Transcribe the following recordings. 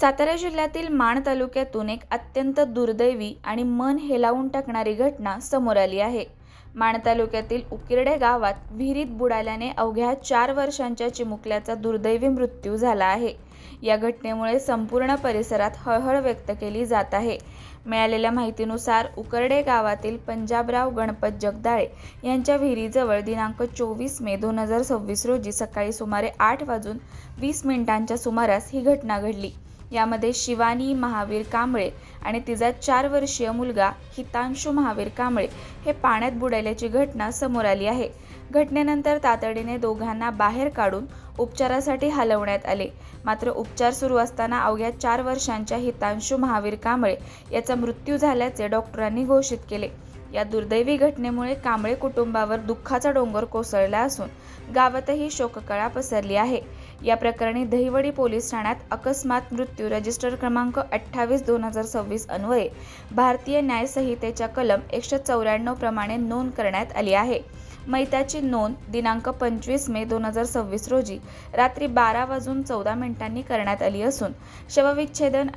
सातारा जिल्ह्यातील माण तालुक्यातून एक अत्यंत दुर्दैवी आणि मन हेलावून टाकणारी घटना समोर आली आहे। माण तालुक्यातील उकिरडे गावात विहिरीत बुडाल्याने अवघ्या 4 वर्षांच्या चिमुकल्याचा दुर्दैवी मृत्यू झाला आहे। या घटनेमुळे संपूर्ण परिसरात हळहळ व्यक्त केली जात आहे। मिळालेल्या माहितीनुसार उकिरडे गावातील पंजाबराव गणपत जगदाळे यांच्या विहिरीजवळ दिनांक 24 मे 2026 रोजी सकाळी सुमारे 8:20 सुमारास ही घटना घडली। यामध्ये शिवानी महावीर कांबळे आणि तिचा 4 वर्षीय मुलगा हितांशु महावीर कांबळे हे पाण्यात बुडाल्याची घटना समोर आली आहे। घटनेनंतर तातडीने दोघांना बाहेर काढून उपचारासाठी हलवण्यात आले, मात्र उपचार सुरू असताना अवघ्या 4 वर्षांच्या हितांशु महावीर कांबळे याचा मृत्यू झाल्याचे डॉक्टरांनी घोषित केले। या दुर्दैवी घटनेमुळे कांबळे कुटुंबावर दुःखाचा डोंगर कोसळला असून गावातही शोककळा पसरली आहे। या प्रकरणी दहिवडी पोलीस ठाण्यात अकस्मात मृत्यू रजिस्टर क्रमांक 28/2026 अन्वये भारतीय न्याय संहितेच्या कलम 194 प्रमाणे नोंद करण्यात आली आहे। मैताची नोंद दिनांक 25 मे 2026 रोजी रात्री 12:14 करण्यात आली असून शवविच्छेदन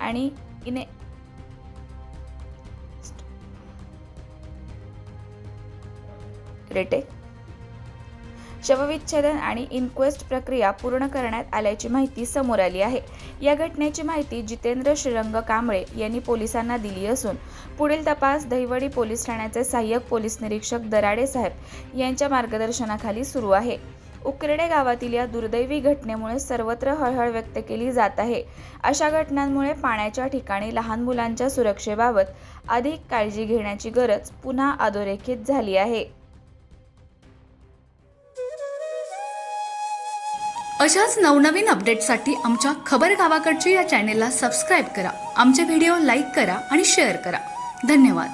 आणि इन्क्वेस्ट प्रक्रिया पूर्ण करण्यात आल्याची माहिती समोर आली आहे। या घटनेची माहिती जितेंद्र श्रीरंग कांबळे यांनी पोलिसांना दिली असून पुढील तपास दहिवडी पोलीस ठाण्याचे सहाय्यक पोलीस निरीक्षक दराडे साहेब यांच्या मार्गदर्शनाखाली सुरू आहे। उकिरडे गावातील या दुर्दैवी घटनेमुळे सर्वत्र हळहळ व्यक्त केली जात आहे। अशा घटनांमुळे पाण्याच्या ठिकाणी लहान मुलांच्या सुरक्षेबाबत अधिक काळजी घेण्याची गरज पुन्हा अधोरेखित झाली आहे। अशाच नवनवीन अपडेट्ससाठी आमच्या खबर गावाकडची या चॅनेलला सबस्क्राईब करा, आमचे व्हिडिओ लाईक करा आणि शेअर करा। धन्यवाद।